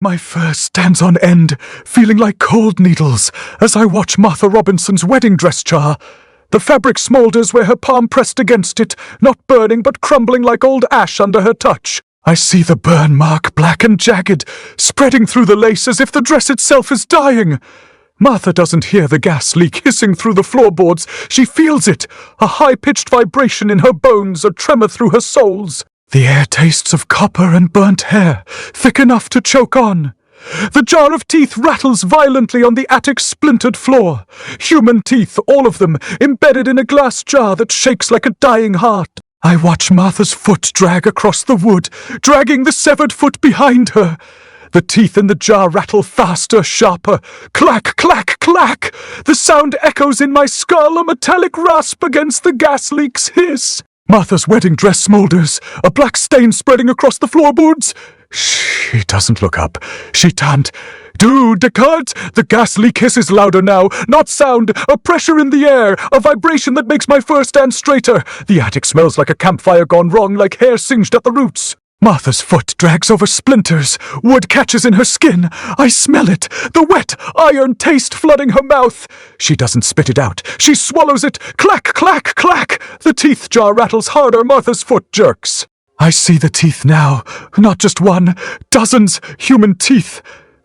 My fur stands on end, feeling like cold needles, as I watch Martha Robinson's wedding dress jar. The fabric smolders where her palm pressed against it, not burning but crumbling like old ash under her touch. I see the burn mark, black and jagged, spreading through the lace as if the dress itself is dying. Martha doesn't hear the gas leak hissing through the floorboards. She feels it, a high-pitched vibration in her bones, a tremor through her soles. The air tastes of copper and burnt hair, thick enough to choke on. The jar of teeth rattles violently on the attic's splintered floor. Human teeth, all of them, embedded in a glass jar that shakes like a dying heart. I watch Martha's foot drag across the wood, dragging the severed foot behind her. The teeth in the jar rattle faster, sharper. Clack, clack, clack! The sound echoes in my skull, a metallic rasp against the gas leak's hiss. Martha's wedding dress smolders, a black stain spreading across the floorboards. She doesn't look up. She can't. Descartes! The gas leak hisses louder now. Not sound, a pressure in the air, a vibration that makes my fur stand straighter. The attic smells like a campfire gone wrong, like hair singed at the roots. Martha's foot drags over splinters. Wood catches in her skin. I smell it, the wet, iron taste flooding her mouth. She doesn't spit it out. She swallows it. Clack, clack, clack! The teeth jar rattles harder. Martha's foot jerks. I see the teeth now. Not just one. Dozens. Human teeth.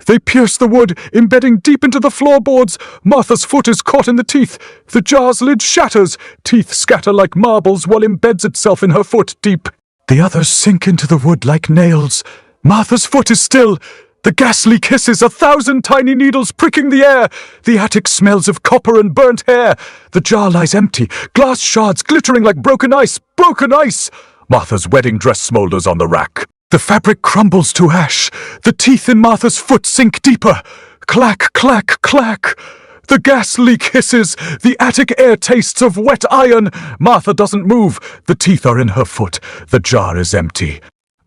They pierce the wood, embedding deep into the floorboards. Martha's foot is caught in the teeth. The jar's lid shatters. Teeth scatter like marbles while embeds itself in her foot deep. The others sink into the wood like nails. Martha's foot is still. The gas leak hisses, 1,000 tiny needles pricking the air. The attic smells of copper and burnt hair. The jar lies empty, glass shards glittering like broken ice. Broken ice! Martha's wedding dress smolders on the rack. The fabric crumbles to ash. The teeth in Martha's foot sink deeper. Clack, clack, clack. The gas leak hisses. The attic air tastes of wet iron. Martha doesn't move. The teeth are in her foot. The jar is empty.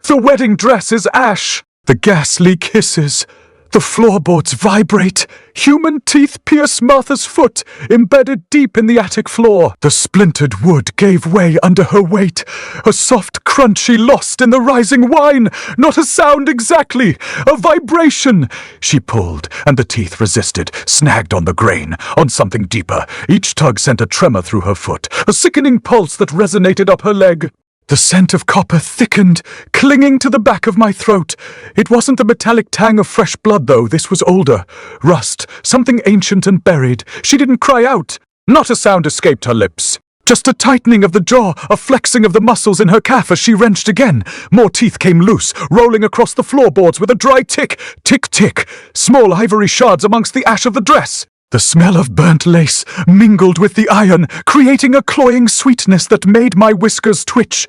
The wedding dress is ash. The gas leak hisses. The floorboards vibrate. Human teeth pierce Martha's foot, embedded deep in the attic floor. The splintered wood gave way under her weight. A soft crunch she lost in the rising wine. Not a sound exactly. A vibration. She pulled, and the teeth resisted, snagged on the grain, on something deeper. Each tug sent a tremor through her foot, a sickening pulse that resonated up her leg. The scent of copper thickened, clinging to the back of my throat. It wasn't the metallic tang of fresh blood, though. This was older. Rust, something ancient and buried. She didn't cry out. Not a sound escaped her lips. Just a tightening of the jaw, a flexing of the muscles in her calf as she wrenched again. More teeth came loose, rolling across the floorboards with a dry tick. Tick, tick. Small ivory shards amongst the ash of the dress. The smell of burnt lace mingled with the iron, creating a cloying sweetness that made my whiskers twitch.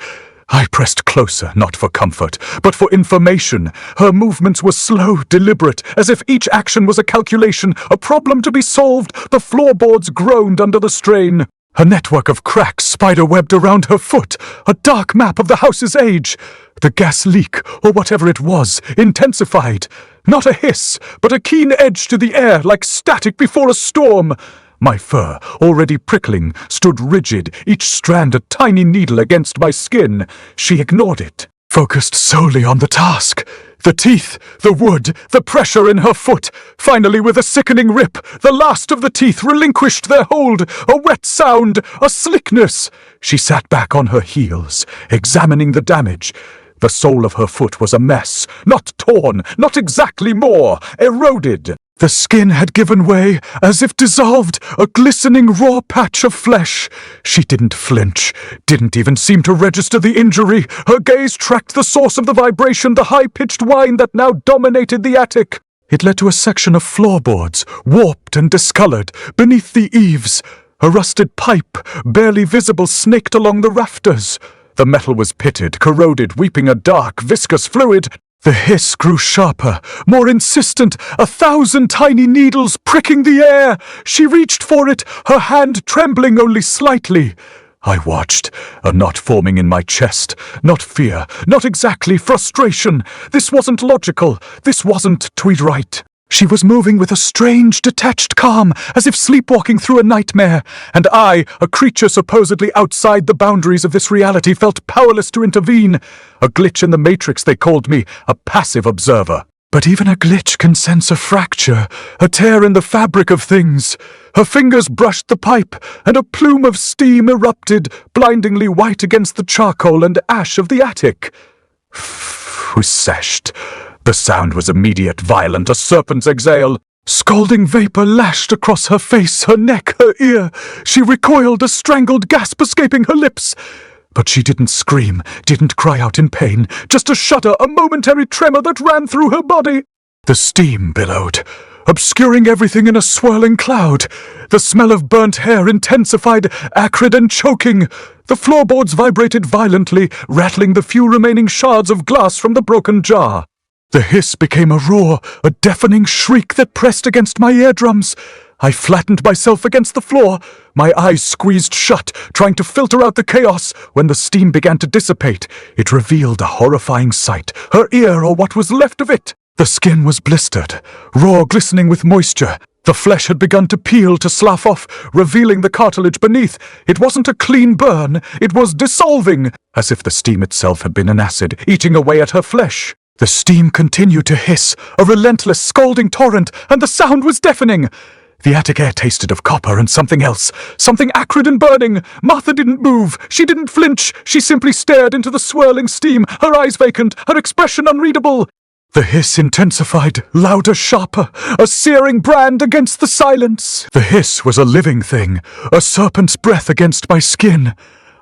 I pressed closer, not for comfort, but for information. Her movements were slow, deliberate, as if each action was a calculation, a problem to be solved. The floorboards groaned under the strain. A network of cracks spider-webbed around her foot, a dark map of the house's age. The gas leak, or whatever it was, intensified. Not a hiss, but a keen edge to the air, like static before a storm. My fur, already prickling, stood rigid, each strand a tiny needle against my skin. She ignored it, focused solely on the task. The teeth, the wood, the pressure in her foot. Finally, with a sickening rip, the last of the teeth relinquished their hold. A wet sound, a slickness. She sat back on her heels, examining the damage. The sole of her foot was a mess, not torn, not exactly more, eroded. The skin had given way, as if dissolved, a glistening raw patch of flesh. She didn't flinch, didn't even seem to register the injury. Her gaze tracked the source of the vibration, the high-pitched whine that now dominated the attic. It led to a section of floorboards, warped and discolored, beneath the eaves. A rusted pipe, barely visible, snaked along the rafters. The metal was pitted, corroded, weeping a dark, viscous fluid. The hiss grew sharper, more insistent, 1,000 tiny needles pricking the air. She reached for it, her hand trembling only slightly. I watched, a knot forming in my chest. Not fear, not exactly frustration. This wasn't logical. This wasn't Tweed right. She was moving with a strange, detached calm, as if sleepwalking through a nightmare, and I, a creature supposedly outside the boundaries of this reality, felt powerless to intervene. A glitch in the matrix, they called me, a passive observer. But even a glitch can sense a fracture, a tear in the fabric of things. Her fingers brushed the pipe, and a plume of steam erupted, blindingly white against the charcoal and ash of the attic. Whooshed. The sound was immediate, violent, a serpent's exhale. Scalding vapor lashed across her face, her neck, her ear. She recoiled, a strangled gasp escaping her lips. But she didn't scream, didn't cry out in pain, just a shudder, a momentary tremor that ran through her body. The steam billowed, obscuring everything in a swirling cloud. The smell of burnt hair intensified, acrid and choking. The floorboards vibrated violently, rattling the few remaining shards of glass from the broken jar. The hiss became a roar, a deafening shriek that pressed against my eardrums. I flattened myself against the floor, my eyes squeezed shut, trying to filter out the chaos. When the steam began to dissipate, it revealed a horrifying sight, her ear or what was left of it. The skin was blistered, raw, glistening with moisture. The flesh had begun to peel, to slough off, revealing the cartilage beneath. It wasn't a clean burn, it was dissolving, as if the steam itself had been an acid, eating away at her flesh. The steam continued to hiss, a relentless, scalding torrent, and the sound was deafening. The attic air tasted of copper and something else, something acrid and burning. Martha didn't move, she didn't flinch, she simply stared into the swirling steam, her eyes vacant, her expression unreadable. The hiss intensified, louder, sharper, a searing brand against the silence. The hiss was a living thing, a serpent's breath against my skin.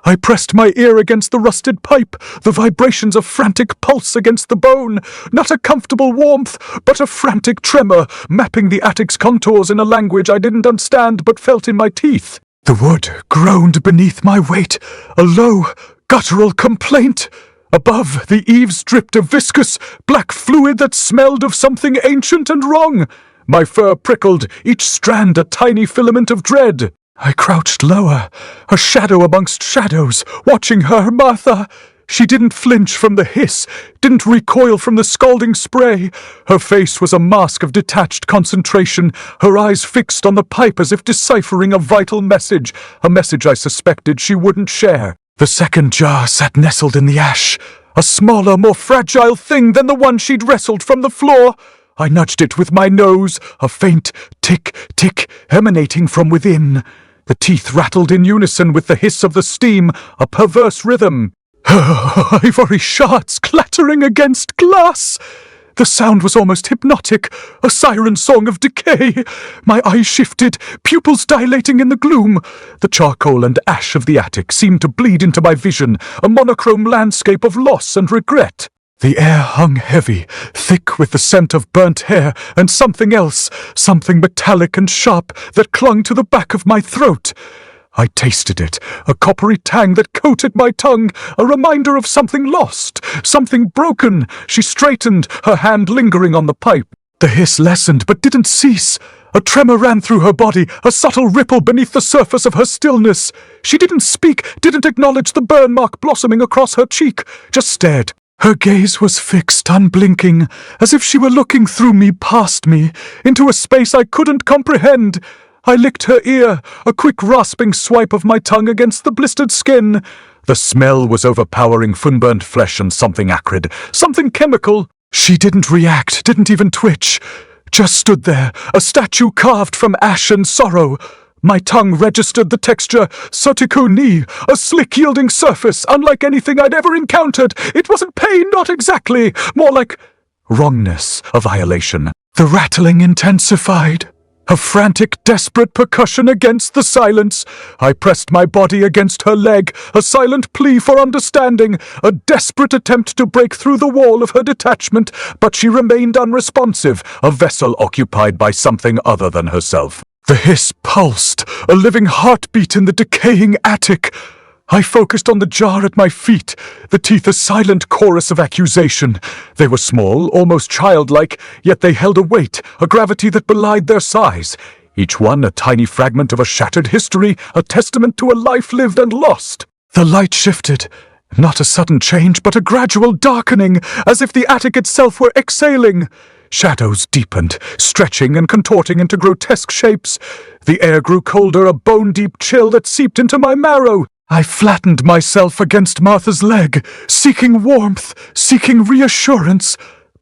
I pressed my ear against the rusted pipe, the vibrations of frantic pulse against the bone. Not a comfortable warmth, but a frantic tremor, mapping the attic's contours in a language I didn't understand but felt in my teeth. The wood groaned beneath my weight, a low, guttural complaint. Above, the eaves dripped a viscous, black fluid that smelled of something ancient and wrong. My fur prickled, each strand a tiny filament of dread. I crouched lower, a shadow amongst shadows, watching her, Martha. She didn't flinch from the hiss, didn't recoil from the scalding spray. Her face was a mask of detached concentration, her eyes fixed on the pipe as if deciphering a vital message, a message I suspected she wouldn't share. The second jar sat nestled in the ash, a smaller, more fragile thing than the one she'd wrestled from the floor. I nudged it with my nose, a faint tick-tick emanating from within. The teeth rattled in unison with the hiss of the steam, a perverse rhythm. Ivory shards clattering against glass. The sound was almost hypnotic, a siren song of decay. My eyes shifted, pupils dilating in the gloom. The charcoal and ash of the attic seemed to bleed into my vision, a monochrome landscape of loss and regret. The air hung heavy, thick with the scent of burnt hair and something else, something metallic and sharp that clung to the back of my throat. I tasted it, a coppery tang that coated my tongue, a reminder of something lost, something broken. She straightened, her hand lingering on the pipe. The hiss lessened but didn't cease. A tremor ran through her body, a subtle ripple beneath the surface of her stillness. She didn't speak, didn't acknowledge the burn mark blossoming across her cheek, just stared. Her gaze was fixed, unblinking, as if she were looking through me, past me, into a space I couldn't comprehend. I licked her ear, a quick rasping swipe of my tongue against the blistered skin. The smell was overpowering, funburnt flesh and something acrid, something chemical. She didn't react, didn't even twitch. Just stood there, a statue carved from ash and sorrow. My tongue registered the texture, sotiku ni, a slick yielding surface, unlike anything I'd ever encountered. It wasn't pain, not exactly, more like wrongness, a violation. The rattling intensified, a frantic, desperate percussion against the silence. I pressed my body against her leg, a silent plea for understanding, a desperate attempt to break through the wall of her detachment, but she remained unresponsive, a vessel occupied by something other than herself. The hiss pulsed, a living heartbeat in the decaying attic. I focused on the jar at my feet, the teeth a silent chorus of accusation. They were small, almost childlike, yet they held a weight, a gravity that belied their size. Each one a tiny fragment of a shattered history, a testament to a life lived and lost. The light shifted. Not a sudden change, but a gradual darkening, as if the attic itself were exhaling. Shadows deepened, stretching and contorting into grotesque shapes. The air grew colder, a bone-deep chill that seeped into my marrow. I flattened myself against Martha's leg, seeking warmth, seeking reassurance.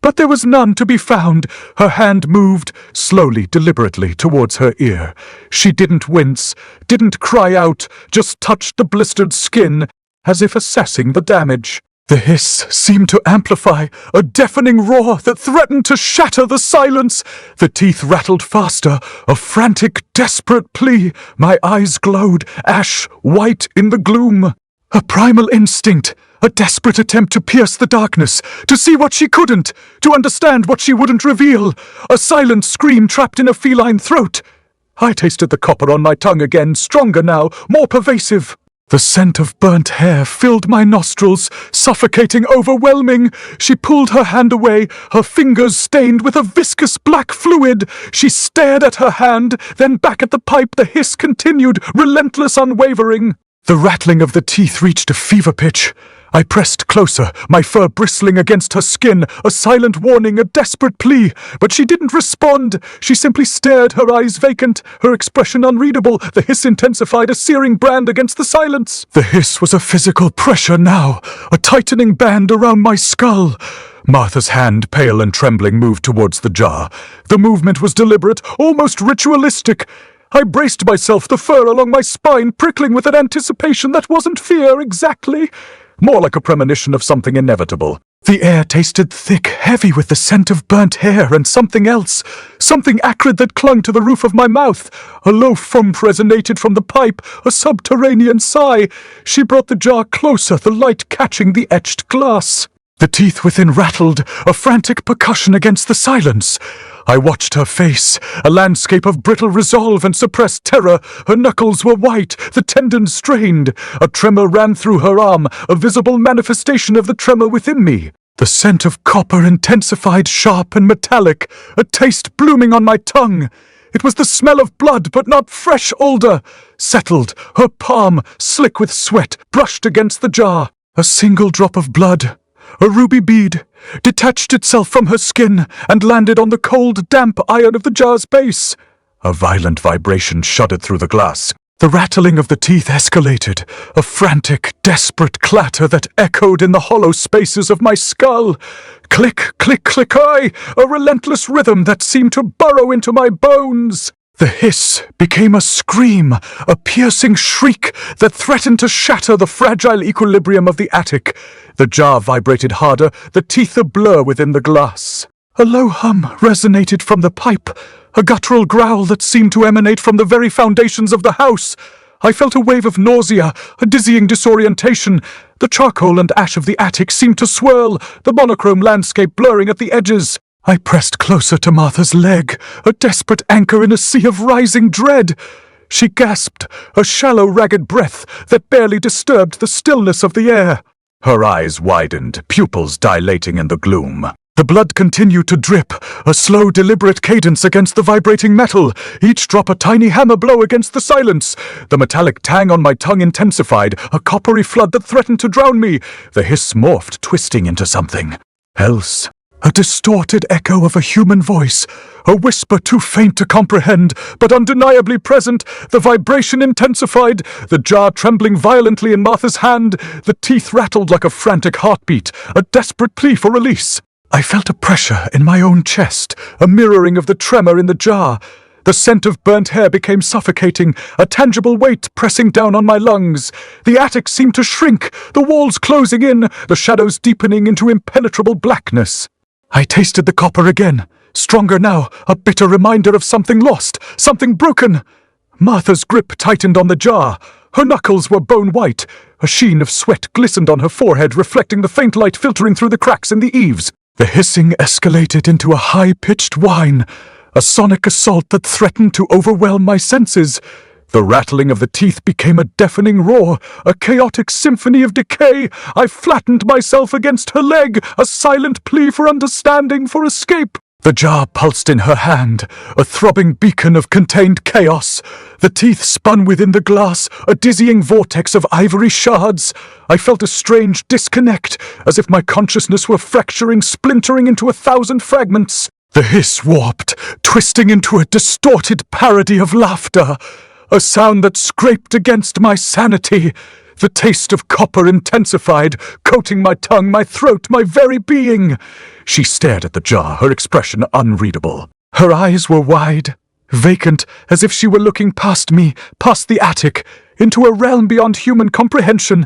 but there was none to be found. Her hand moved, slowly, deliberately, towards her ear. She didn't wince, didn't cry out, just touched the blistered skin, as if assessing the damage. The hiss seemed to amplify, a deafening roar that threatened to shatter the silence. The teeth rattled faster, a frantic, desperate plea. My eyes glowed, ash white in the gloom. A primal instinct, a desperate attempt to pierce the darkness, to see what she couldn't, to understand what she wouldn't reveal. A silent scream trapped in a feline throat. I tasted the copper on my tongue again, stronger now, more pervasive. The scent of burnt hair filled my nostrils, suffocating, overwhelming. She pulled her hand away, her fingers stained with a viscous black fluid. She stared at her hand, then back at the pipe. The hiss continued, relentless, unwavering. The rattling of the teeth reached a fever pitch. I pressed closer, my fur bristling against her skin, a silent warning, a desperate plea. But she didn't respond. She simply stared, her eyes vacant, her expression unreadable. The hiss intensified, a searing brand against the silence. The hiss was a physical pressure now, a tightening band around my skull. Martha's hand, pale and trembling, moved towards the jar. The movement was deliberate, almost ritualistic. I braced myself, the fur along my spine prickling with an anticipation that wasn't fear exactly. More like a premonition of something inevitable. The air tasted thick, heavy with the scent of burnt hair and something else. Something acrid that clung to the roof of my mouth. A low thump resonated from the pipe, a subterranean sigh. She brought the jar closer, the light catching the etched glass. The teeth within rattled, a frantic percussion against the silence. I watched her face, a landscape of brittle resolve and suppressed terror. Her knuckles were white, the tendons strained. A tremor ran through her arm, a visible manifestation of the tremor within me. The scent of copper intensified, sharp and metallic, a taste blooming on my tongue. It was the smell of blood, but not fresh odor. Settled, her palm, slick with sweat, brushed against the jar. A single drop of blood, a ruby bead, detached itself from her skin and landed on the cold, damp iron of the jar's base. A violent vibration shuddered through the glass. The rattling of the teeth escalated, a frantic, desperate clatter that echoed in the hollow spaces of my skull. Click, click, click, a relentless rhythm that seemed to burrow into my bones. The hiss became a scream, a piercing shriek that threatened to shatter the fragile equilibrium of the attic. The jar vibrated harder, the teeth a blur within the glass. A low hum resonated from the pipe, a guttural growl that seemed to emanate from the very foundations of the house. I felt a wave of nausea, a dizzying disorientation. The charcoal and ash of the attic seemed to swirl, the monochrome landscape blurring at the edges. I pressed closer to Martha's leg, a desperate anchor in a sea of rising dread. She gasped, a shallow, ragged breath that barely disturbed the stillness of the air. Her eyes widened, pupils dilating in the gloom. The blood continued to drip, a slow, deliberate cadence against the vibrating metal, each drop a tiny hammer blow against the silence. The metallic tang on my tongue intensified, a coppery flood that threatened to drown me. The hiss morphed, twisting into something else. A distorted echo of a human voice, a whisper too faint to comprehend, but undeniably present. The vibration intensified, the jar trembling violently in Martha's hand. The teeth rattled like a frantic heartbeat, a desperate plea for release. I felt a pressure in my own chest, a mirroring of the tremor in the jar. The scent of burnt hair became suffocating, a tangible weight pressing down on my lungs. The attic seemed to shrink, the walls closing in, the shadows deepening into impenetrable blackness. I tasted the copper again, stronger now, a bitter reminder of something lost, something broken. Martha's grip tightened on the jar. Her knuckles were bone white. A sheen of sweat glistened on her forehead, reflecting the faint light filtering through the cracks in the eaves. The hissing escalated into a high-pitched whine, a sonic assault that threatened to overwhelm my senses. The rattling of the teeth became a deafening roar, a chaotic symphony of decay. I flattened myself against her leg, a silent plea for understanding, for escape. The jar pulsed in her hand, a throbbing beacon of contained chaos. The teeth spun within the glass, a dizzying vortex of ivory shards. I felt a strange disconnect, as if my consciousness were fracturing, splintering into 1,000 fragments. The hiss warped, twisting into a distorted parody of laughter. A sound that scraped against my sanity. The taste of copper intensified, coating my tongue, my throat, my very being. She stared at the jar, her expression unreadable. Her eyes were wide, vacant, as if she were looking past me, past the attic, into a realm beyond human comprehension.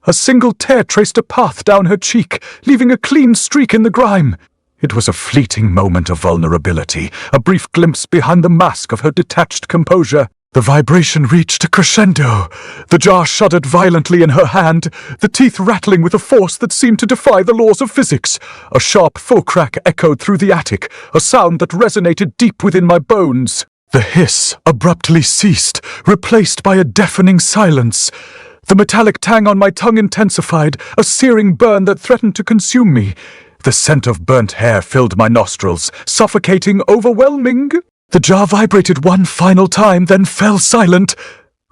A single tear traced a path down her cheek, leaving a clean streak in the grime. It was a fleeting moment of vulnerability, a brief glimpse behind the mask of her detached composure. The vibration reached a crescendo. The jar shuddered violently in her hand, the teeth rattling with a force that seemed to defy the laws of physics. A sharp full crack echoed through the attic, a sound that resonated deep within my bones. The hiss abruptly ceased, replaced by a deafening silence. The metallic tang on my tongue intensified, a searing burn that threatened to consume me. The scent of burnt hair filled my nostrils, suffocating, overwhelming. The jar vibrated one final time, then fell silent.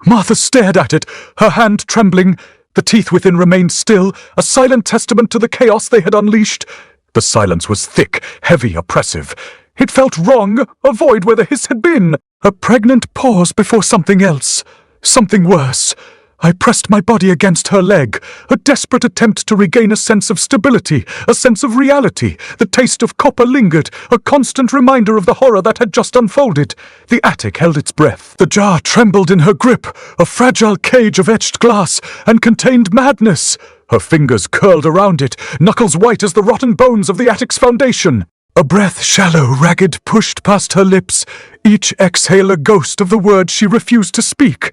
Martha stared at it, her hand trembling. The teeth within remained still, a silent testament to the chaos they had unleashed. The silence was thick, heavy, oppressive. It felt wrong, a void where the hiss had been. A pregnant pause before something else, something worse. I pressed my body against her leg, a desperate attempt to regain a sense of stability, a sense of reality. The taste of copper lingered, a constant reminder of the horror that had just unfolded. The attic held its breath. The jar trembled in her grip, a fragile cage of etched glass, and contained madness. Her fingers curled around it, knuckles white as the rotten bones of the attic's foundation. A breath, shallow, ragged, pushed past her lips, each exhale a ghost of the words she refused to speak.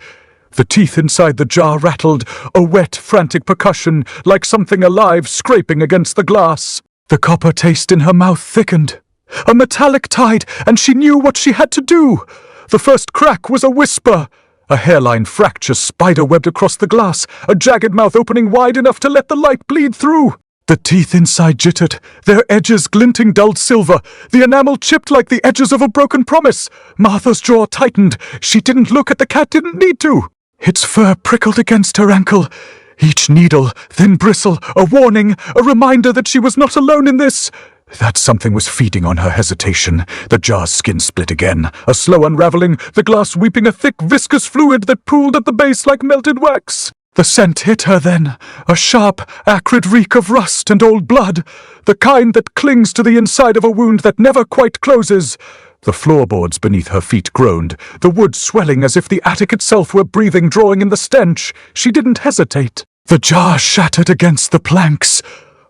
The teeth inside the jar rattled, a wet, frantic percussion, like something alive scraping against the glass. The copper taste in her mouth thickened. A metallic tide, and she knew what she had to do. The first crack was a whisper. A hairline fracture spider-webbed across the glass, a jagged mouth opening wide enough to let the light bleed through. The teeth inside jittered, their edges glinting dulled silver, the enamel chipped like the edges of a broken promise. Martha's jaw tightened. She didn't look at the cat, didn't need to. Its fur prickled against her ankle. Each needle, thin bristle, a warning, a reminder that she was not alone in this. That something was feeding on her hesitation. The jar's skin split again, a slow unraveling, the glass weeping a thick, viscous fluid that pooled at the base like melted wax. The scent hit her then, a sharp, acrid reek of rust and old blood, the kind that clings to the inside of a wound that never quite closes. The floorboards beneath her feet groaned, the wood swelling as if the attic itself were breathing, drawing in the stench. She didn't hesitate. The jar shattered against the planks.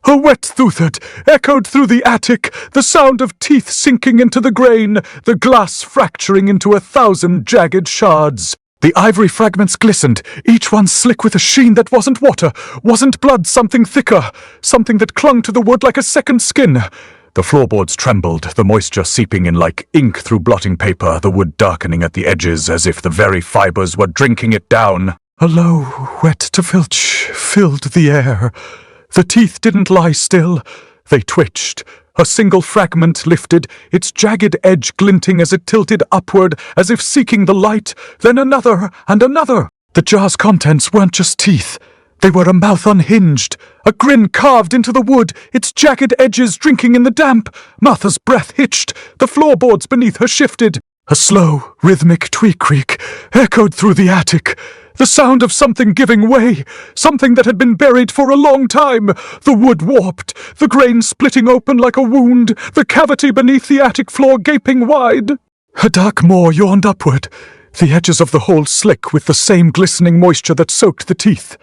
A wet thud echoed through the attic, the sound of teeth sinking into the grain, the glass fracturing into 1,000 jagged shards. The ivory fragments glistened, each one slick with a sheen that wasn't water, wasn't blood, something thicker, something that clung to the wood like a second skin. The floorboards trembled, the moisture seeping in like ink through blotting paper, the wood darkening at the edges as if the very fibers were drinking it down. A low, wet to filch filled the air. The teeth didn't lie still. They twitched. A single fragment lifted, its jagged edge glinting as it tilted upward, as if seeking the light, then another and another. The jar's contents weren't just teeth. They were a mouth unhinged, a grin carved into the wood, its jagged edges drinking in the damp. Martha's breath hitched, the floorboards beneath her shifted. A slow, rhythmic tweak-creak echoed through the attic. The sound of something giving way, something that had been buried for a long time. The wood warped, the grain splitting open like a wound, the cavity beneath the attic floor gaping wide. A dark moor yawned upward, the edges of the hole slick with the same glistening moisture that soaked the teeth.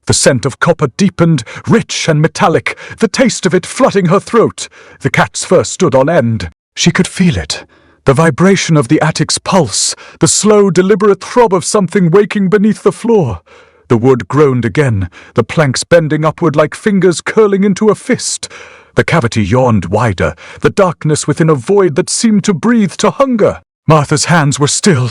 The scent of copper deepened, rich and metallic, the taste of it flooding her throat. The cat's fur stood on end. She could feel it. The vibration of the attic's pulse, the slow, deliberate throb of something waking beneath the floor. The wood groaned again, the planks bending upward like fingers curling into a fist. The cavity yawned wider, the darkness within a void that seemed to breathe to hunger. Martha's hands were still.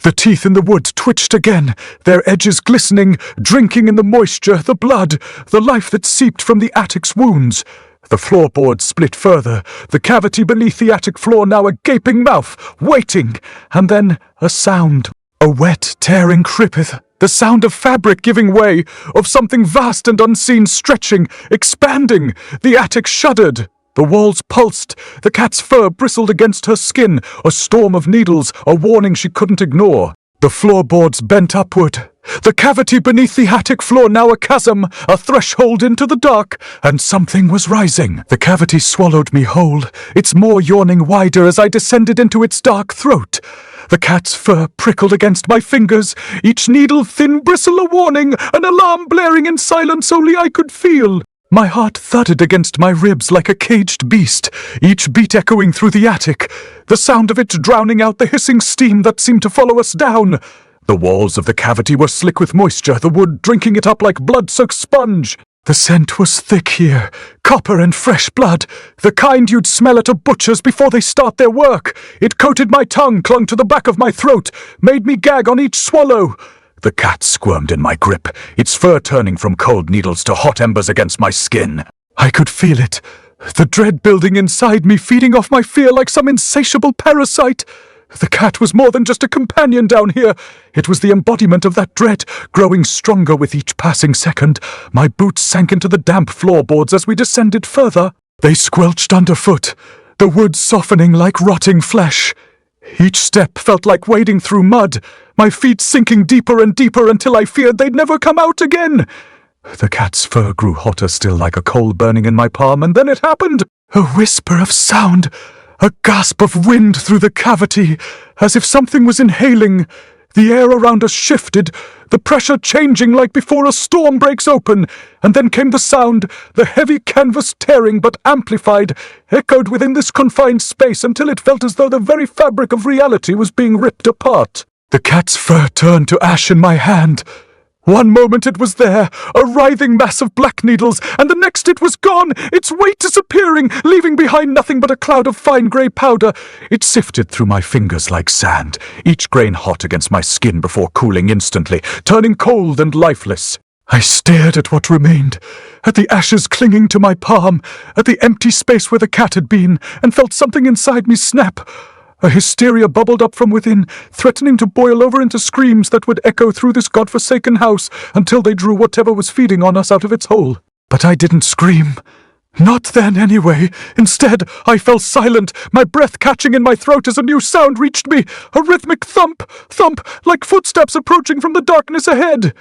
The teeth in the wood twitched again, their edges glistening, drinking in the moisture, the blood, the life that seeped from the attic's wounds. The floorboards split further, the cavity beneath the attic floor now a gaping mouth, waiting, and then a sound. A wet, tearing cripeth, the sound of fabric giving way, of something vast and unseen stretching, expanding. The attic shuddered. The walls pulsed, the cat's fur bristled against her skin, a storm of needles, a warning she couldn't ignore. The floorboards bent upward. The cavity beneath the attic floor now a chasm, a threshold into the dark, and something was rising. The cavity swallowed me whole, its maw yawning wider as I descended into its dark throat. The cat's fur prickled against my fingers, each needle-thin bristle a warning, an alarm blaring in silence only I could feel. My heart thudded against my ribs like a caged beast, each beat echoing through the attic, the sound of it drowning out the hissing steam that seemed to follow us down. The walls of the cavity were slick with moisture, the wood drinking it up like blood-soaked sponge. The scent was thick here, copper and fresh blood, the kind you'd smell at a butcher's before they start their work. It coated my tongue, clung to the back of my throat, made me gag on each swallow. The cat squirmed in my grip, its fur turning from cold needles to hot embers against my skin. I could feel it, the dread building inside me, feeding off my fear like some insatiable parasite. The cat was more than just a companion down here. It was the embodiment of that dread, growing stronger with each passing second. My boots sank into the damp floorboards as we descended further. They squelched underfoot, the wood softening like rotting flesh. Each step felt like wading through mud, my feet sinking deeper and deeper until I feared they'd never come out again. The cat's fur grew hotter still like a coal burning in my palm, and then it happened. A whisper of sound, a gasp of wind through the cavity, as if something was inhaling. The air around us shifted, the pressure changing like before a storm breaks open, and then came the sound, the heavy canvas tearing but amplified, echoed within this confined space until it felt as though the very fabric of reality was being ripped apart. The cat's fur turned to ash in my hand. One moment it was there, a writhing mass of black needles, and the next it was gone, its weight disappearing, leaving behind nothing but a cloud of fine grey powder. It sifted through my fingers like sand, each grain hot against my skin before cooling instantly, turning cold and lifeless. I stared at what remained, at the ashes clinging to my palm, at the empty space where the cat had been, and felt something inside me snap. A hysteria bubbled up from within, threatening to boil over into screams that would echo through this godforsaken house until they drew whatever was feeding on us out of its hole. But I didn't scream. Not then, anyway. Instead, I fell silent, my breath catching in my throat as a new sound reached me, a rhythmic thump, like footsteps approaching from the darkness ahead.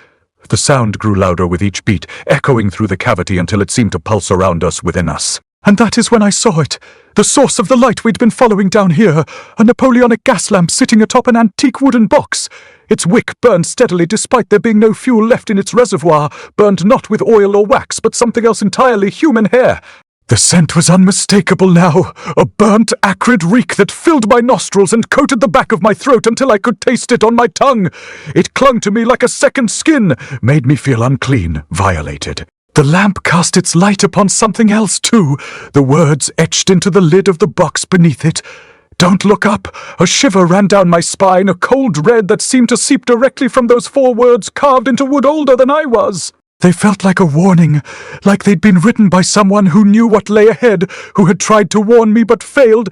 The sound grew louder with each beat, echoing through the cavity until it seemed to pulse around us within us. And that is when I saw it. The source of the light we'd been following down here, a Napoleonic gas lamp sitting atop an antique wooden box. Its wick burned steadily despite there being no fuel left in its reservoir, burned not with oil or wax, but something else entirely, human hair. The scent was unmistakable now, a burnt, acrid reek that filled my nostrils and coated the back of my throat until I could taste it on my tongue. It clung to me like a second skin, made me feel unclean, violated. The lamp cast its light upon something else, too, the words etched into the lid of the box beneath it. Don't look up. A shiver ran down my spine, a cold red that seemed to seep directly from those 4 words carved into wood older than I was. They felt like a warning, like they'd been written by someone who knew what lay ahead, who had tried to warn me but failed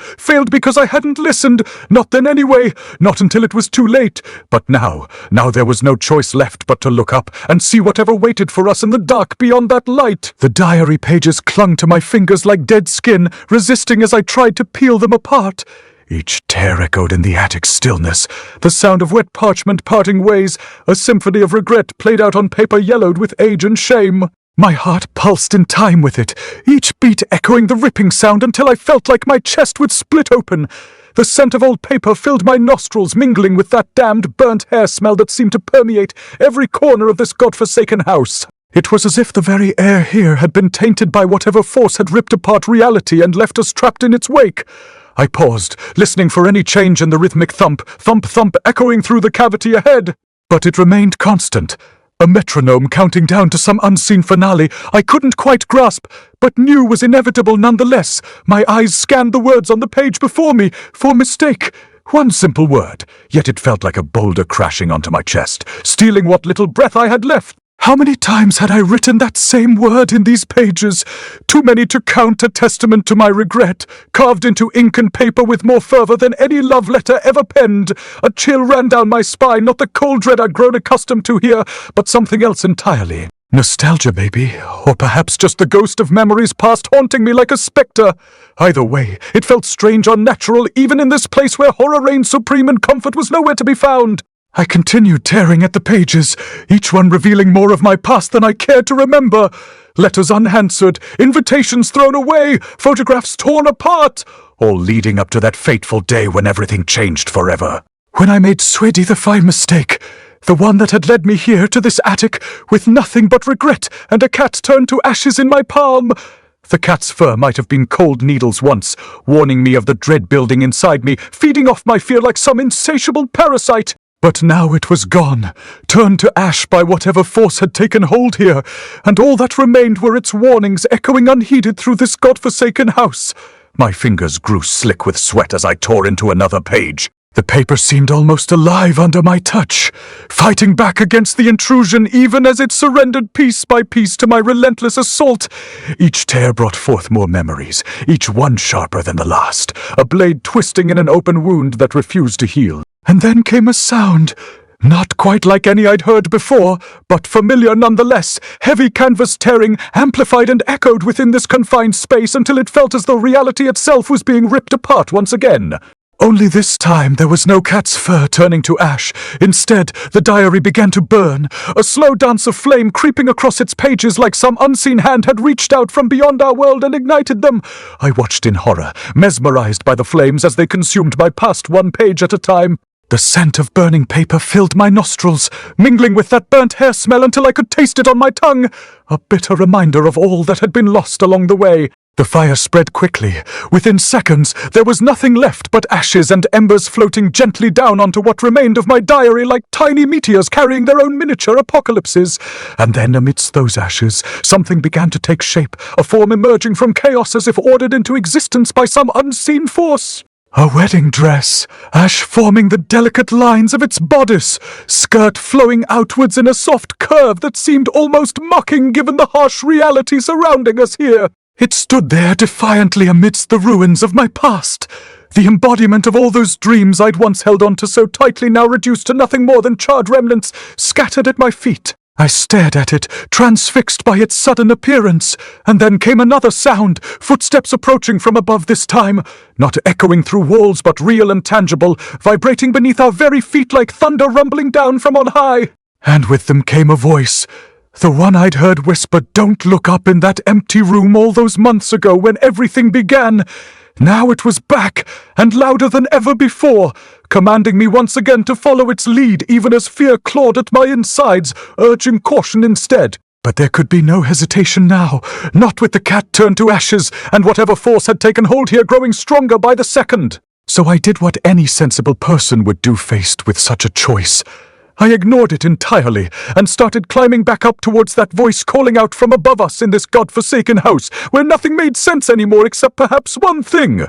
because I hadn't listened. Not then anyway, not until it was too late. But now there was no choice left but to look up and see whatever waited for us in the dark beyond that light. The diary pages clung to my fingers like dead skin, resisting as I tried to peel them apart. Each tear echoed in the attic stillness, the sound of wet parchment parting ways, a symphony of regret played out on paper yellowed with age and shame. My heart pulsed in time with it, each beat echoing the ripping sound until I felt like my chest would split open. The scent of old paper filled my nostrils, mingling with that damned burnt hair smell that seemed to permeate every corner of this godforsaken house. It was as if the very air here had been tainted by whatever force had ripped apart reality and left us trapped in its wake. I paused, listening for any change in the rhythmic thump, thump echoing through the cavity ahead. But it remained constant, a metronome counting down to some unseen finale I couldn't quite grasp, but knew was inevitable nonetheless. My eyes scanned the words on the page before me, for mistake. One simple word, yet it felt like a boulder crashing onto my chest, stealing what little breath I had left. How many times had I written that same word in these pages? Too many to count, a testament to my regret, carved into ink and paper with more fervor than any love letter ever penned. A chill ran down my spine, not the cold dread I'd grown accustomed to here, but something else entirely. Nostalgia, maybe, or perhaps just the ghost of memories past haunting me like a spectre. Either way, it felt strange, unnatural, even in this place where horror reigned supreme and comfort was nowhere to be found. I continued tearing at the pages, each one revealing more of my past than I cared to remember. Letters unanswered, invitations thrown away, photographs torn apart, all leading up to that fateful day when everything changed forever. When I made Sweddy the fine mistake, the one that had led me here to this attic with nothing but regret and a cat turned to ashes in my palm. The cat's fur might have been cold needles once, warning me of the dread building inside me, feeding off my fear like some insatiable parasite. But now it was gone, turned to ash by whatever force had taken hold here, and all that remained were its warnings echoing unheeded through this godforsaken house. My fingers grew slick with sweat as I tore into another page. The paper seemed almost alive under my touch, fighting back against the intrusion even as it surrendered piece by piece to my relentless assault. Each tear brought forth more memories, each one sharper than the last, a blade twisting in an open wound that refused to heal. And then came a sound, not quite like any I'd heard before, but familiar nonetheless, heavy canvas tearing, amplified and echoed within this confined space until it felt as though reality itself was being ripped apart once again. Only this time there was no cat's fur turning to ash. Instead, the diary began to burn, a slow dance of flame creeping across its pages like some unseen hand had reached out from beyond our world and ignited them. I watched in horror, mesmerized by the flames as they consumed my past one page at a time. The scent of burning paper filled my nostrils, mingling with that burnt hair smell until I could taste it on my tongue, a bitter reminder of all that had been lost along the way. The fire spread quickly. Within seconds, there was nothing left but ashes and embers floating gently down onto what remained of my diary like tiny meteors carrying their own miniature apocalypses. And then, amidst those ashes, something began to take shape, a form emerging from chaos as if ordered into existence by some unseen force. A wedding dress, ash forming the delicate lines of its bodice, skirt flowing outwards in a soft curve that seemed almost mocking given the harsh reality surrounding us here. It stood there defiantly amidst the ruins of my past, the embodiment of all those dreams I'd once held on to so tightly now reduced to nothing more than charred remnants scattered at my feet. I stared at it, transfixed by its sudden appearance, and then came another sound, footsteps approaching from above this time, not echoing through walls but real and tangible, vibrating beneath our very feet like thunder rumbling down from on high. And with them came a voice, the one I'd heard whisper, "Don't look up," in that empty room all those months ago when everything began. Now it was back, and louder than ever before, commanding me once again to follow its lead even as fear clawed at my insides, urging caution instead. But there could be no hesitation now, not with the cat turned to ashes, and whatever force had taken hold here growing stronger by the second. So I did what any sensible person would do faced with such a choice. I ignored it entirely, and started climbing back up towards that voice calling out from above us in this godforsaken house, where nothing made sense anymore except perhaps one thing.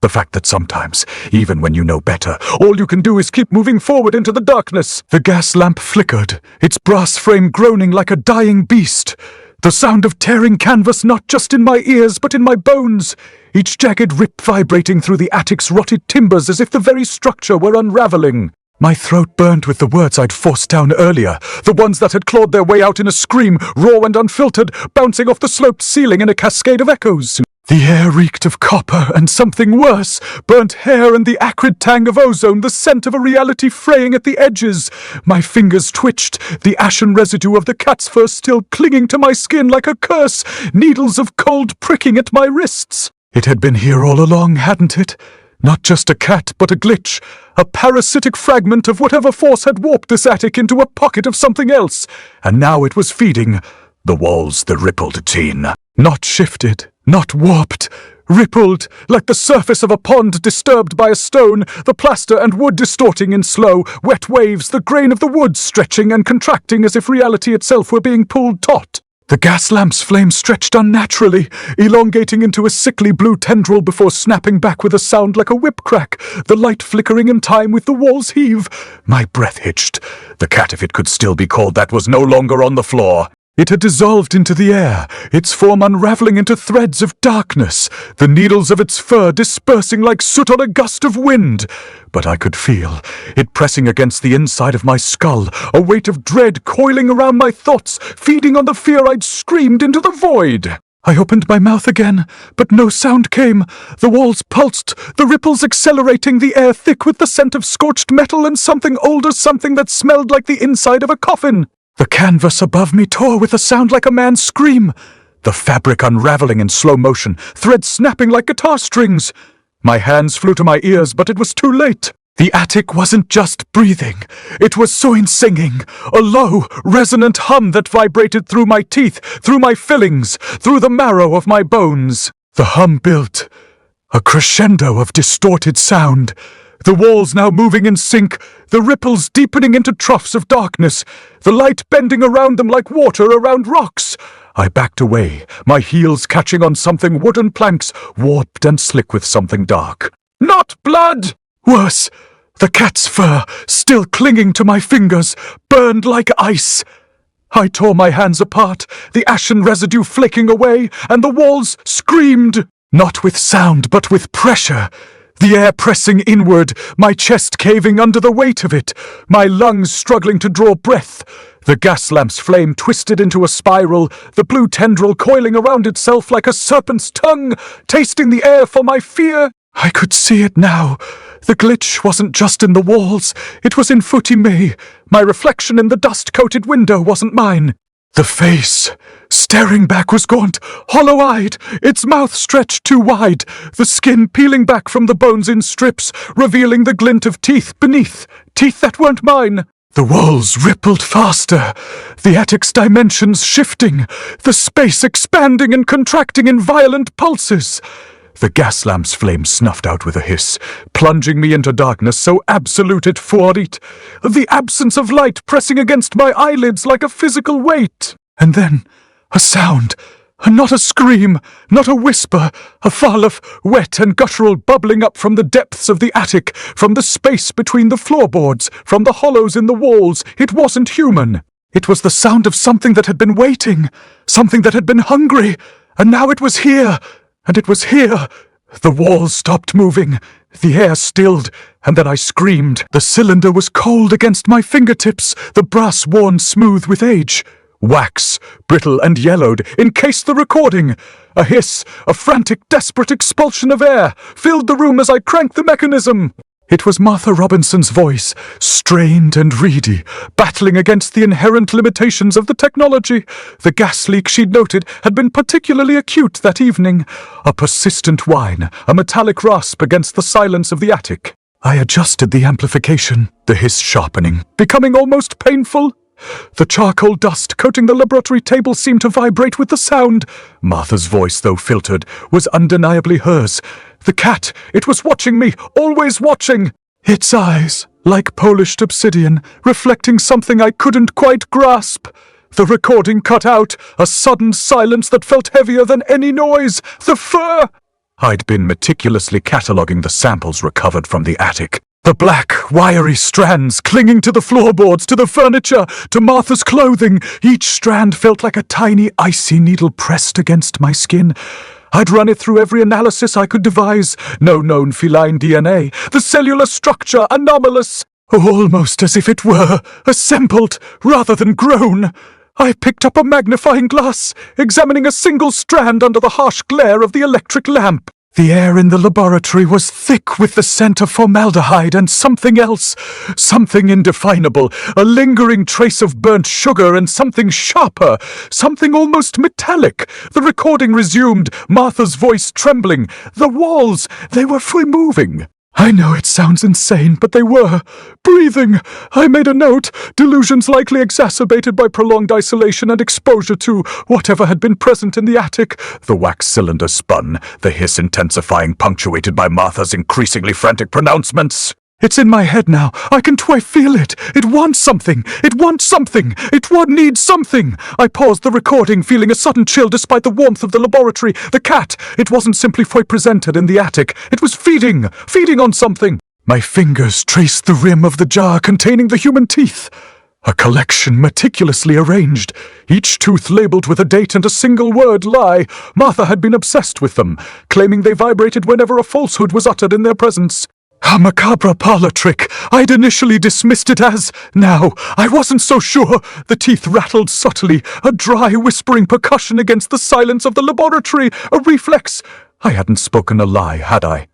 The fact that sometimes, even when you know better, all you can do is keep moving forward into the darkness. The gas lamp flickered, its brass frame groaning like a dying beast. The sound of tearing canvas not just in my ears but in my bones, each jagged rip vibrating through the attic's rotted timbers as if the very structure were unraveling. My throat burned with the words I'd forced down earlier, the ones that had clawed their way out in a scream, raw and unfiltered, bouncing off the sloped ceiling in a cascade of echoes. The air reeked of copper and something worse, burnt hair and the acrid tang of ozone, the scent of a reality fraying at the edges. My fingers twitched, the ashen residue of the cat's fur still clinging to my skin like a curse, needles of cold pricking at my wrists. It had been here all along, hadn't it? Not just a cat, but a glitch, a parasitic fragment of whatever force had warped this attic into a pocket of something else, and now it was feeding. The walls, the rippled teen. Not shifted, not warped, rippled, like the surface of a pond disturbed by a stone, the plaster and wood distorting in slow, wet waves, the grain of the wood stretching and contracting as if reality itself were being pulled taut. The gas lamp's flame stretched unnaturally, elongating into a sickly blue tendril before snapping back with a sound like a whip crack, the light flickering in time with the walls heave. My breath hitched. The cat, if it could still be called that, was no longer on the floor. It had dissolved into the air, its form unraveling into threads of darkness, the needles of its fur dispersing like soot on a gust of wind. But I could feel it pressing against the inside of my skull, a weight of dread coiling around my thoughts, feeding on the fear I'd screamed into the void. I opened my mouth again, but no sound came. The walls pulsed, the ripples accelerating, the air thick with the scent of scorched metal and something older, something that smelled like the inside of a coffin. The canvas above me tore with a sound like a man's scream. The fabric unraveling in slow motion, threads snapping like guitar strings. My hands flew to my ears, but it was too late. The attic wasn't just breathing. It was singing, a low, resonant hum that vibrated through my teeth, through my fillings, through the marrow of my bones. The hum built, a crescendo of distorted sound. The walls now moving in sync, the ripples deepening into troughs of darkness, the light bending around them like water around rocks. I backed away, my heels catching on something wooden planks, warped and slick with something dark. Not blood! Worse, the cat's fur, still clinging to my fingers, burned like ice. I tore my hands apart, the ashen residue flaking away, and the walls screamed, not with sound but with pressure. The air pressing inward, my chest caving under the weight of it, my lungs struggling to draw breath. The gas lamp's flame twisted into a spiral, the blue tendril coiling around itself like a serpent's tongue, tasting the air for my fear. I could see it now. The glitch wasn't just in the walls, it was in Footy May. My reflection in the dust-coated window wasn't mine. The face, staring back, was gaunt, hollow-eyed, its mouth stretched too wide, the skin peeling back from the bones in strips, revealing the glint of teeth beneath, teeth that weren't mine. The walls rippled faster, the attic's dimensions shifting, the space expanding and contracting in violent pulses. The gas lamp's flame snuffed out with a hiss, plunging me into darkness so absolute it foreat, the absence of light pressing against my eyelids like a physical weight. And then, a sound, not a scream, not a whisper, a farluf, wet and guttural bubbling up from the depths of the attic, from the space between the floorboards, from the hollows in the walls. It wasn't human. It was the sound of something that had been waiting, something that had been hungry, and now it was here. And it was here. The walls stopped moving, the air stilled, and then I screamed. The cylinder was cold against my fingertips, the brass worn smooth with age. Wax, brittle and yellowed, encased the recording. A hiss, a frantic, desperate expulsion of air, filled the room as I cranked the mechanism. It was Martha Robinson's voice, strained and reedy, battling against the inherent limitations of the technology. The gas leak she'd noted had been particularly acute that evening. A persistent whine, a metallic rasp against the silence of the attic. I adjusted the amplification, the hiss sharpening, becoming almost painful. The charcoal dust coating the laboratory table seemed to vibrate with the sound. Martha's voice, though filtered, was undeniably hers. The cat, it was watching me, always watching. Its eyes, like polished obsidian, reflecting something I couldn't quite grasp. The recording cut out, a sudden silence that felt heavier than any noise. The fur! I'd been meticulously cataloguing the samples recovered from the attic. The black, wiry strands clinging to the floorboards, to the furniture, to Martha's clothing. Each strand felt like a tiny, icy needle pressed against my skin. I'd run it through every analysis I could devise. No known feline DNA. The cellular structure anomalous. Almost as if it were assembled rather than grown. I picked up a magnifying glass, examining a single strand under the harsh glare of the electric lamp. The air in the laboratory was thick with the scent of formaldehyde and something else, something indefinable, a lingering trace of burnt sugar and something sharper, something almost metallic. The recording resumed, Martha's voice trembling. The walls, they were free moving. I know it sounds insane, but they were. Breathing. I made a note. Delusions likely exacerbated by prolonged isolation and exposure to whatever had been present in the attic. The wax cylinder spun, the hiss intensifying, punctuated by Martha's increasingly frantic pronouncements. It's in my head now. I can feel it. It wants something. It wants something. It needs something. I paused the recording, feeling a sudden chill despite the warmth of the laboratory. The cat. It wasn't simply presented in the attic. It was feeding on something. My fingers traced the rim of the jar containing the human teeth. A collection meticulously arranged, each tooth labeled with a date and a single word lie. Martha had been obsessed with them, claiming they vibrated whenever a falsehood was uttered in their presence. A macabre parlor trick. I'd initially dismissed it as. Now, I wasn't so sure. The teeth rattled subtly, a dry, whispering percussion against the silence of the laboratory, a reflex. I hadn't spoken a lie, had I?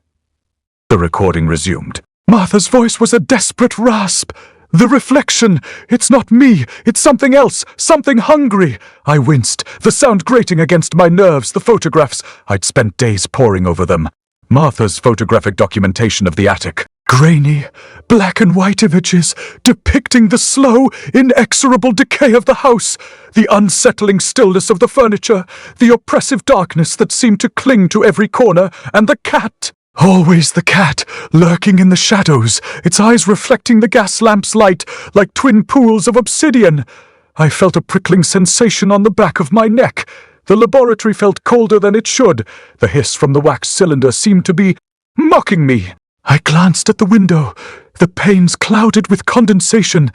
The recording resumed. Martha's voice was a desperate rasp. The reflection. It's not me. It's something else. Something hungry. I winced, the sound grating against my nerves, the photographs. I'd spent days poring over them. Martha's photographic documentation of the attic. Grainy, black and white images depicting the slow, inexorable decay of the house, the unsettling stillness of the furniture, the oppressive darkness that seemed to cling to every corner, and the cat. Always the cat, lurking in the shadows, its eyes reflecting the gas lamp's light like twin pools of obsidian. I felt a prickling sensation on the back of my neck. The laboratory felt colder than it should. The hiss from the wax cylinder seemed to be mocking me. I glanced at the window. The panes clouded with condensation.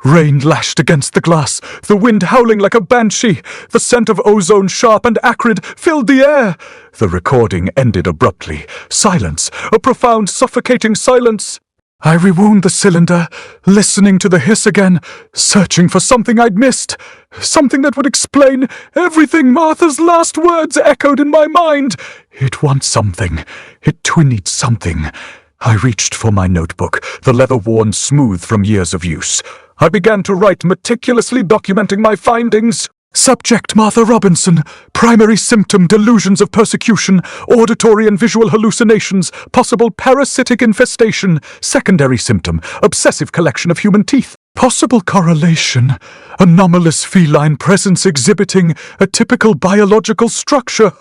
Rain lashed against the glass, the wind howling like a banshee. The scent of ozone, sharp and acrid, filled the air. The recording ended abruptly. Silence, a profound, suffocating silence. I rewound the cylinder, listening to the hiss again, searching for something I'd missed. Something that would explain everything. Martha's last words echoed in my mind. It wants something. It needs something. I reached for my notebook, the leather worn smooth from years of use. I began to write, meticulously documenting my findings. Subject Martha Robinson. Primary symptom delusions of persecution, auditory and visual hallucinations, possible parasitic infestation. Secondary symptom, obsessive collection of human teeth. Possible correlation, anomalous feline presence exhibiting a typical biological structure.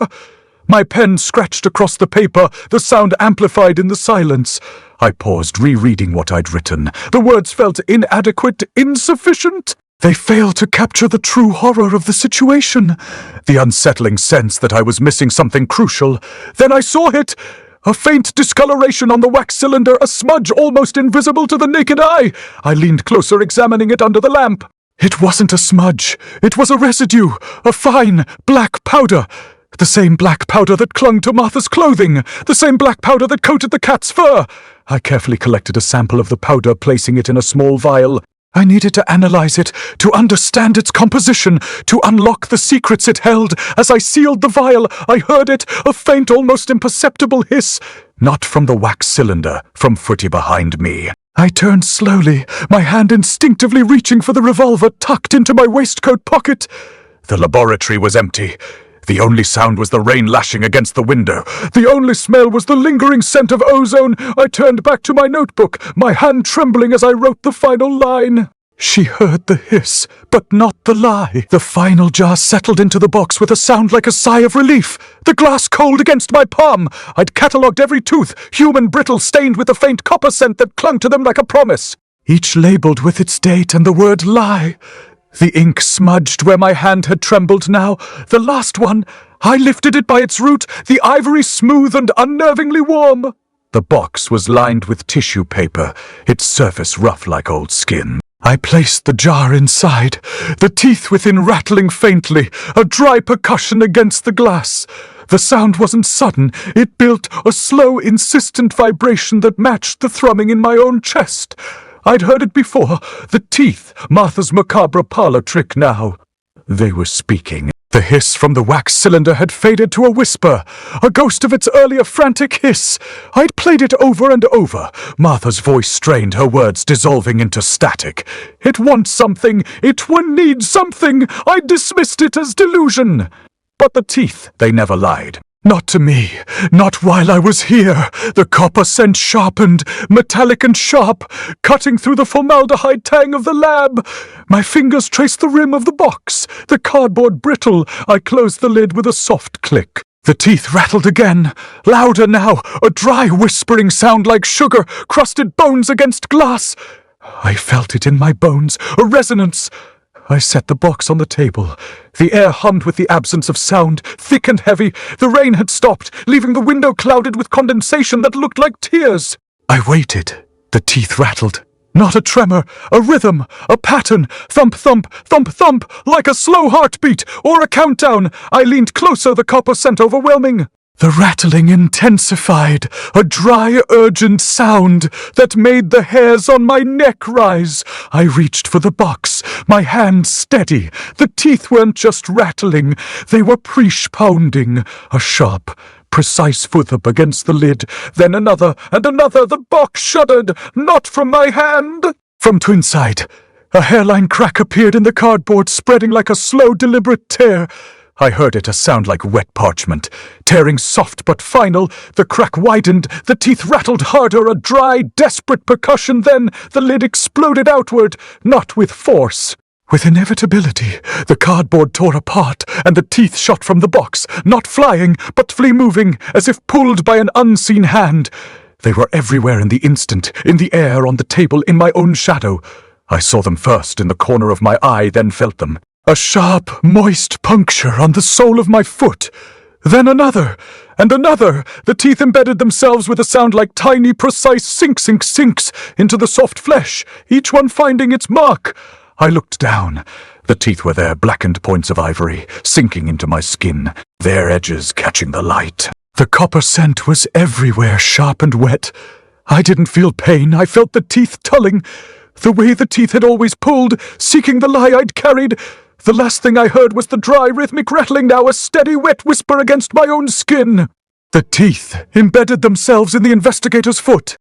My pen scratched across the paper, the sound amplified in the silence. I paused, rereading what I'd written. The words felt inadequate, insufficient. They failed to capture the true horror of the situation, the unsettling sense that I was missing something crucial. Then I saw it! A faint discoloration on the wax cylinder, a smudge almost invisible to the naked eye. I leaned closer, examining it under the lamp. It wasn't a smudge. It was a residue, a fine, black powder. The same black powder that clung to Martha's clothing, the same black powder that coated the cat's fur. I carefully collected a sample of the powder, placing it in a small vial. I needed to analyze it, to understand its composition, to unlock the secrets it held. As I sealed the vial, I heard it, a faint, almost imperceptible hiss. Not from the wax cylinder, from footy behind me. I turned slowly, my hand instinctively reaching for the revolver tucked into my waistcoat pocket. The laboratory was empty. The only sound was the rain lashing against the window. The only smell was the lingering scent of ozone. I turned back to my notebook, my hand trembling as I wrote the final line. She heard the hiss, but not the lie. The final jar settled into the box with a sound like a sigh of relief. The glass cold against my palm. I'd catalogued every tooth, human brittle stained with the faint copper scent that clung to them like a promise. Each labeled with its date and the word lie. The ink smudged where my hand had trembled now. The last one. I lifted it by its root, the ivory smooth and unnervingly warm. The box was lined with tissue paper, its surface rough like old skin. I placed the jar inside, the teeth within rattling faintly, a dry percussion against the glass. The sound wasn't sudden. It built a slow, insistent vibration that matched the thrumming in my own chest. I'd heard it before. The teeth, Martha's macabre parlor trick now. They were speaking. The hiss from the wax cylinder had faded to a whisper, a ghost of its earlier frantic hiss. I'd played it over and over. Martha's voice strained, her words dissolving into static. It wants something. It would need something. I dismissed it as delusion. But the teeth, they never lied. Not to me, not while I was here. The copper scent sharpened, metallic and sharp, cutting through the formaldehyde tang of the lab. My fingers traced the rim of the box, the cardboard brittle. I closed the lid with a soft click. The teeth rattled again, louder now, a dry whispering sound like sugar, crusted bones against glass. I felt it in my bones, a resonance. I set the box on the table. The air hummed with the absence of sound, thick and heavy. The rain had stopped, leaving the window clouded with condensation that looked like tears. I waited. The teeth rattled. Not a tremor, a rhythm, a pattern. Thump, thump, thump, thump, like a slow heartbeat or a countdown. I leaned closer, the copper scent overwhelming. The rattling intensified, a dry, urgent sound that made the hairs on my neck rise. I reached for the box, my hand steady. The teeth weren't just rattling, they were preach-pounding. A sharp, precise footstep against the lid, then another and another. The box shuddered, not from my hand. From twinside, a hairline crack appeared in the cardboard, spreading like a slow, deliberate tear. I heard it a sound like wet parchment, tearing soft but final. The crack widened, the teeth rattled harder, a dry, desperate percussion. Then the lid exploded outward, not with force, with inevitability. The cardboard tore apart, and the teeth shot from the box, not flying, but flea-moving, as if pulled by an unseen hand. They were everywhere in the instant, in the air, on the table, in my own shadow. I saw them first in the corner of my eye, then felt them. A sharp, moist puncture on the sole of my foot. Then another, and another. The teeth embedded themselves with a sound like tiny, precise sinks into the soft flesh, each one finding its mark. I looked down. The teeth were there, blackened points of ivory, sinking into my skin, their edges catching the light. The copper scent was everywhere, sharp and wet. I didn't feel pain, I felt the teeth tulling. The way the teeth had always pulled, seeking the lie I'd carried. The last thing I heard was the dry, rhythmic rattling, now a steady, wet whisper against my own skin. The teeth embedded themselves in the investigator's foot.